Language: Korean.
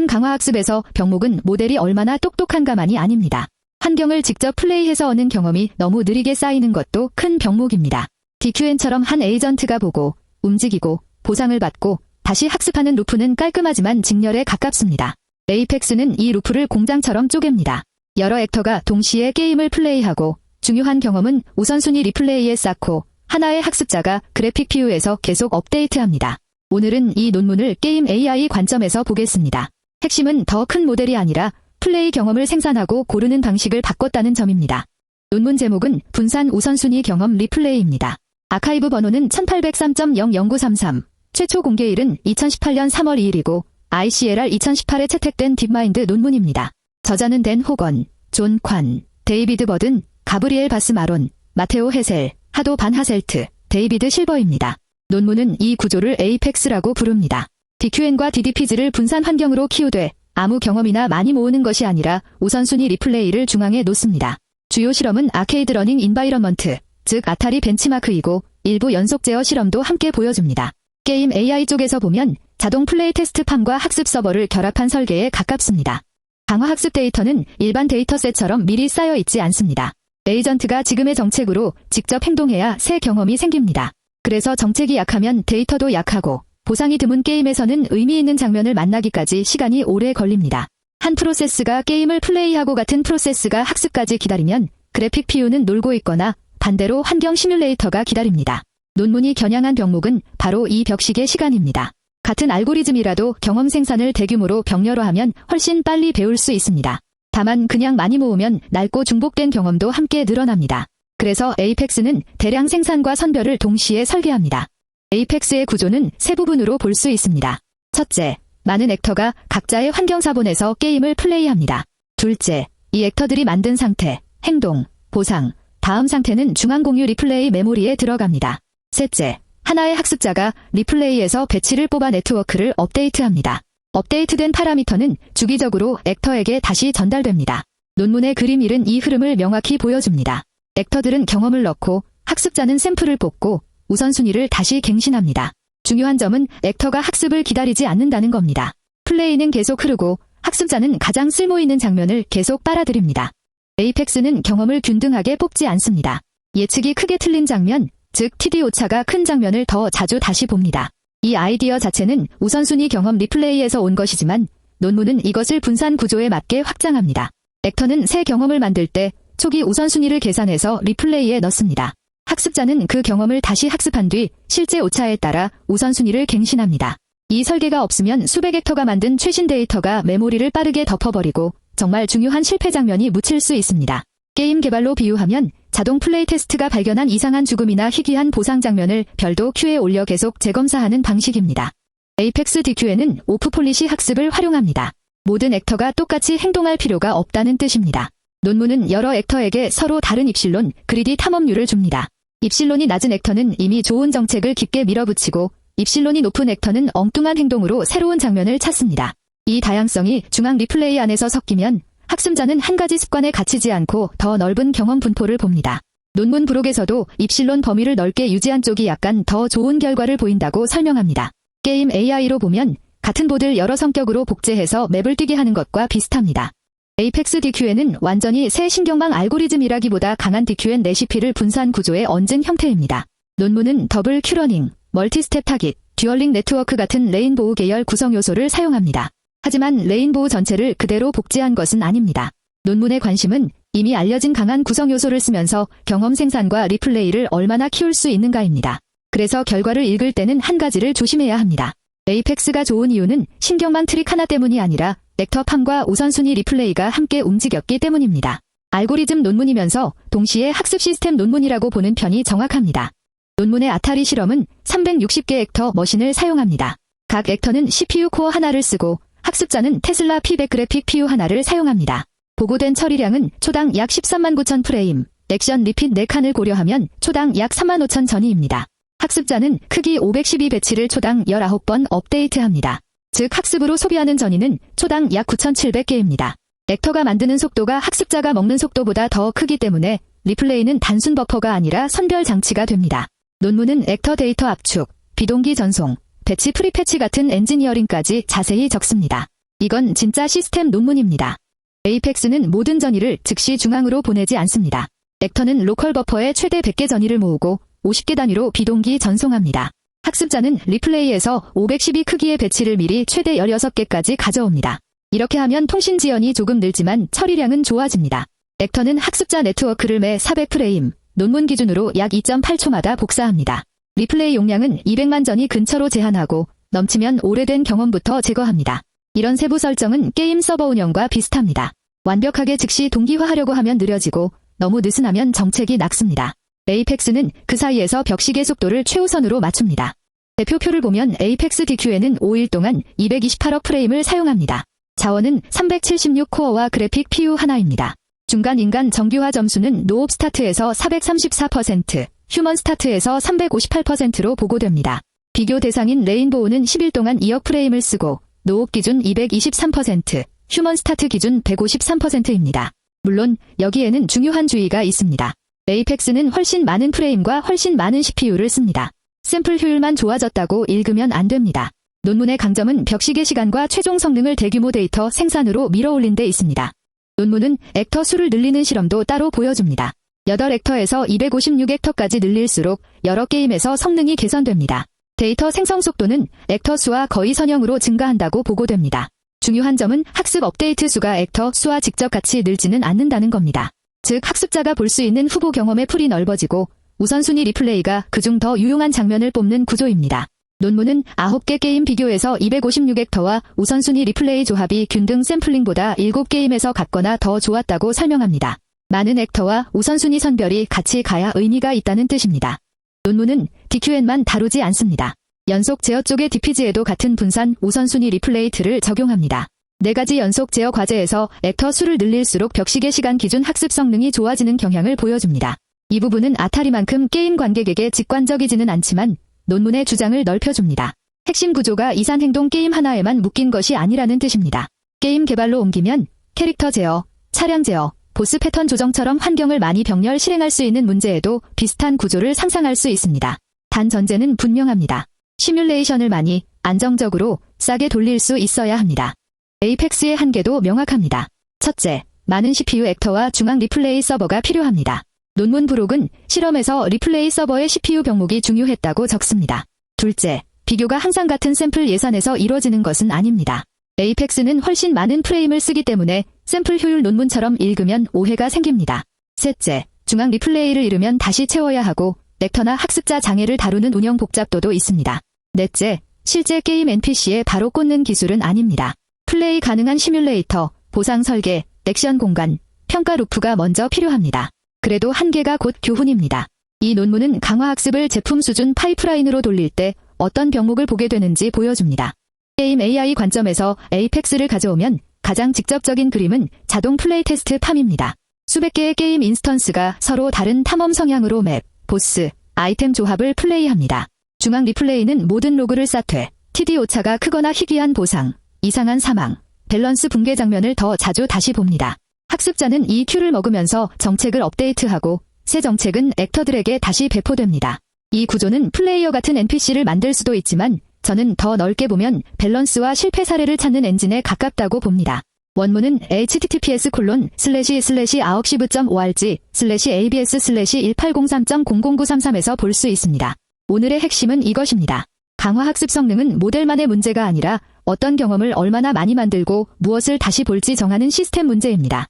게임 강화학습에서 병목은 모델이 얼마나 똑똑한가만이 아닙니다. 환경을 직접 플레이해서 얻는 경험이 너무 느리게 쌓이는 것도 큰 병목입니다. DQN처럼 한 에이전트가 보고, 움직이고, 보상을 받고, 다시 학습하는 루프는 깔끔하지만 직렬에 가깝습니다. 에이펙스는 이 루프를 공장처럼 쪼갭니다. 여러 액터가 동시에 게임을 플레이하고, 중요한 경험은 우선순위 리플레이에 쌓고, 하나의 학습자가 그래픽 뷰에서 계속 업데이트합니다. 오늘은 이 논문을 게임 AI 관점에서 보겠습니다. 핵심은 더 큰 모델이 아니라 플레이 경험을 생산하고 고르는 방식을 바꿨다는 점입니다. 논문 제목은 분산 우선순위 경험 리플레이입니다. 아카이브 번호는 1803.00933, 최초 공개일은 2018년 3월 2일이고 ICLR 2018에 채택된 딥마인드 논문입니다. 저자는 댄 호건, 존 관, 데이비드 버든, 가브리엘 바스 마론, 마테오 헤셀, 하도 반 하셀트, 데이비드 실버입니다. 논문은 이 구조를 에이펙스라고 부릅니다. DQN과 DDP즈를 분산 환경으로 키우되 아무 경험이나 많이 모으는 것이 아니라 우선순위 리플레이를 중앙에 놓습니다. 주요 실험은 아케이드 러닝 인바이러먼트, 즉 아타리 벤치마크이고 일부 연속 제어 실험도 함께 보여줍니다. 게임 AI 쪽에서 보면 자동 플레이 테스트팜과 학습 서버를 결합한 설계에 가깝습니다. 강화학습 데이터는 일반 데이터셋처럼 미리 쌓여 있지 않습니다. 에이전트가 지금의 정책으로 직접 행동해야 새 경험이 생깁니다. 그래서 정책이 약하면 데이터도 약하고 보상이 드문 게임에서는 의미 있는 장면을 만나기까지 시간이 오래 걸립니다. 한 프로세스가 게임을 플레이하고 같은 프로세스가 학습까지 기다리면 그래픽 PU는 놀고 있거나 반대로 환경 시뮬레이터가 기다립니다. 논문이 겨냥한 병목은 바로 이 벽식의 시간입니다. 같은 알고리즘이라도 경험 생산을 대규모로 병렬화하면 훨씬 빨리 배울 수 있습니다. 다만 그냥 많이 모으면 넓고 중복된 경험도 함께 늘어납니다. 그래서 에이펙스는 대량 생산과 선별을 동시에 설계합니다. 에이펙스의 구조는 세 부분으로 볼 수 있습니다. 첫째, 많은 액터가 각자의 환경사본에서 게임을 플레이합니다. 둘째, 이 액터들이 만든 상태, 행동, 보상, 다음 상태는 중앙공유 리플레이 메모리에 들어갑니다. 셋째, 하나의 학습자가 리플레이에서 배치를 뽑아 네트워크를 업데이트합니다. 업데이트된 파라미터는 주기적으로 액터에게 다시 전달됩니다. 논문의 그림 1은 이 흐름을 명확히 보여줍니다. 액터들은 경험을 넣고 학습자는 샘플을 뽑고 우선순위를 다시 갱신합니다. 중요한 점은 액터가 학습을 기다리지 않는다는 겁니다. 플레이는 계속 흐르고 학습자는 가장 쓸모있는 장면을 계속 빨아들입니다. 에이펙스는 경험을 균등하게 뽑지 않습니다. 예측이 크게 틀린 장면, 즉 TD 오차가 큰 장면을 더 자주 다시 봅니다. 이 아이디어 자체는 우선순위 경험 리플레이에서 온 것이지만 논문은 이것을 분산 구조에 맞게 확장합니다. 액터는 새 경험을 만들 때 초기 우선순위를 계산해서 리플레이에 넣습니다. 학습자는 그 경험을 다시 학습한 뒤 실제 오차에 따라 우선순위를 갱신합니다. 이 설계가 없으면 수백 액터가 만든 최신 데이터가 메모리를 빠르게 덮어버리고 정말 중요한 실패 장면이 묻힐 수 있습니다. 게임 개발로 비유하면 자동 플레이 테스트가 발견한 이상한 죽음이나 희귀한 보상 장면을 별도 큐에 올려 계속 재검사하는 방식입니다. 에이펙스 DQN은 오프 폴리시 학습을 활용합니다. 모든 액터가 똑같이 행동할 필요가 없다는 뜻입니다. 논문은 여러 액터에게 서로 다른 입실론, 그리디 탐험률을 줍니다. 입실론이 낮은 액터는 이미 좋은 정책을 깊게 밀어붙이고 입실론이 높은 액터는 엉뚱한 행동으로 새로운 장면을 찾습니다. 이 다양성이 중앙 리플레이 안에서 섞이면 학습자는 한 가지 습관에 갇히지 않고 더 넓은 경험 분포를 봅니다. 논문 부록에서도 입실론 범위를 넓게 유지한 쪽이 약간 더 좋은 결과를 보인다고 설명합니다. 게임 AI로 보면 같은 보드를 여러 성격으로 복제해서 맵을 뛰게 하는 것과 비슷합니다. 에이펙스 DQN은 완전히 새 신경망 알고리즘이라기보다 강한 DQN 레시피를 분산 구조에 얹은 형태입니다. 논문은 더블 큐러닝, 멀티스텝 타깃, 듀얼링 네트워크 같은 레인보우 계열 구성 요소를 사용합니다. 하지만 레인보우 전체를 그대로 복제한 것은 아닙니다. 논문의 관심은 이미 알려진 강한 구성 요소를 쓰면서 경험 생산과 리플레이를 얼마나 키울 수 있는가입니다. 그래서 결과를 읽을 때는 한 가지를 조심해야 합니다. 에이펙스가 좋은 이유는 신경망 트릭 하나 때문이 아니라 액터팜과 우선순위 리플레이가 함께 움직였기 때문입니다. 알고리즘 논문이면서 동시에 학습 시스템 논문이라고 보는 편이 정확합니다. 논문의 아타리 실험은 360개 액터 머신을 사용합니다. 각 액터는 CPU 코어 하나를 쓰고 학습자는 테슬라 P100 그래픽 PU 하나를 사용합니다. 보고된 처리량은 초당 약 13만 9천 프레임, 액션 리핏 4칸을 고려하면 초당 약 3만 5천 전이입니다. 학습자는 크기 512 배치를 초당 19번 업데이트합니다. 즉 학습으로 소비하는 전이는 초당 약 9,700개입니다. 액터가 만드는 속도가 학습자가 먹는 속도보다 더 크기 때문에 리플레이는 단순 버퍼가 아니라 선별 장치가 됩니다. 논문은 액터 데이터 압축, 비동기 전송, 배치 프리패치 같은 엔지니어링까지 자세히 적습니다. 이건 진짜 시스템 논문입니다. 에이펙스는 모든 전위를 즉시 중앙으로 보내지 않습니다. 액터는 로컬 버퍼에 최대 100개 전위를 모으고 50개 단위로 비동기 전송합니다. 학습자는 리플레이에서 512 크기의 배치를 미리 최대 16개까지 가져옵니다. 이렇게 하면 통신 지연이 조금 늘지만 처리량은 좋아집니다. 액터는 학습자 네트워크를 매 400프레임, 논문 기준으로 약 2.8초마다 복사합니다. 리플레이 용량은 200만 전위 근처로 제한하고 넘치면 오래된 경험부터 제거합니다. 이런 세부 설정은 게임 서버 운영과 비슷합니다. 완벽하게 즉시 동기화하려고 하면 느려지고 너무 느슨하면 정책이 낙습니다. 에이펙스는 그 사이에서 벽시계 속도를 최우선으로 맞춥니다. 대표표를 보면 에이펙스 DQ에는 5일 동안 228억 프레임을 사용합니다. 자원은 376코어와 그래픽 PU 하나입니다. 중간 인간 정규화 점수는 노옵 스타트에서 434%, 휴먼 스타트에서 358%로 보고됩니다. 비교 대상인 레인보우는 10일 동안 2억 프레임을 쓰고 노옵 기준 223%, 휴먼 스타트 기준 153%입니다. 물론 여기에는 중요한 주의가 있습니다. 에이펙스는 훨씬 많은 프레임과 훨씬 많은 CPU를 씁니다. 샘플 효율만 좋아졌다고 읽으면 안 됩니다. 논문의 강점은 벽시계 시간과 최종 성능을 대규모 데이터 생산으로 밀어올린 데 있습니다. 논문은 액터 수를 늘리는 실험도 따로 보여줍니다. 8액터에서 256액터까지 늘릴수록 여러 게임에서 성능이 개선됩니다. 데이터 생성 속도는 액터 수와 거의 선형으로 증가한다고 보고됩니다. 중요한 점은 학습 업데이트 수가 액터 수와 직접 같이 늘지는 않는다는 겁니다. 즉 학습자가 볼 수 있는 후보 경험의 풀이 넓어지고 우선순위 리플레이가 그중 더 유용한 장면을 뽑는 구조입니다. 논문은 9개 게임 비교에서 256액터와 우선순위 리플레이 조합이 균등 샘플링보다 7게임에서 같거나 더 좋았다고 설명합니다. 많은 액터와 우선순위 선별이 같이 가야 의미가 있다는 뜻입니다. 논문은 DQN만 다루지 않습니다. 연속 제어 쪽의 DPG에도 같은 분산 우선순위 리플레이 틀을 적용합니다. 4가지 연속 제어 과제에서 액터 수를 늘릴수록 벽시계 시간 기준 학습 성능이 좋아지는 경향을 보여줍니다. 이 부분은 아타리만큼 게임 관객에게 직관적이지는 않지만 논문의 주장을 넓혀줍니다. 핵심 구조가 이산행동 게임 하나에만 묶인 것이 아니라는 뜻입니다. 게임 개발로 옮기면 캐릭터 제어, 차량 제어, 보스 패턴 조정처럼 환경을 많이 병렬 실행할 수 있는 문제에도 비슷한 구조를 상상할 수 있습니다. 단 전제는 분명합니다. 시뮬레이션을 많이, 안정적으로, 싸게 돌릴 수 있어야 합니다. 에이펙스의 한계도 명확합니다. 첫째, 많은 CPU 액터와 중앙 리플레이 서버가 필요합니다. 논문 부록은 실험에서 리플레이 서버의 CPU 병목이 중요했다고 적습니다. 둘째, 비교가 항상 같은 샘플 예산에서 이뤄지는 것은 아닙니다. 에이펙스는 훨씬 많은 프레임을 쓰기 때문에 샘플 효율 논문처럼 읽으면 오해가 생깁니다. 셋째, 중앙 리플레이를 잃으면 다시 채워야 하고 렉터나 학습자 장애를 다루는 운영 복잡도도 있습니다. 넷째, 실제 게임 NPC에 바로 꽂는 기술은 아닙니다. 플레이 가능한 시뮬레이터, 보상 설계, 액션 공간, 평가 루프가 먼저 필요합니다. 그래도 한계가 곧 교훈입니다. 이 논문은 강화학습을 제품 수준 파이프라인으로 돌릴 때 어떤 병목을 보게 되는지 보여줍니다. 게임 AI 관점에서 에이펙스를 가져오면 가장 직접적인 그림은 자동 플레이 테스트 팜입니다. 수백 개의 게임 인스턴스가 서로 다른 탐험 성향으로 맵, 보스, 아이템 조합을 플레이합니다. 중앙 리플레이는 모든 로그를 쌓되 TD 오차가 크거나 희귀한 보상, 이상한 사망, 밸런스 붕괴 장면을 더 자주 다시 봅니다. 학습자는 이 큐를 먹으면서 정책을 업데이트하고 새 정책은 액터들에게 다시 배포됩니다. 이 구조는 플레이어 같은 NPC를 만들 수도 있지만 저는 더 넓게 보면 밸런스와 실패 사례를 찾는 엔진에 가깝다고 봅니다. 원문은 https://archive.org/abs/1803.00933에서 볼 수 있습니다. 오늘의 핵심은 이것입니다. 강화 학습 성능은 모델만의 문제가 아니라 어떤 경험을 얼마나 많이 만들고 무엇을 다시 볼지 정하는 시스템 문제입니다.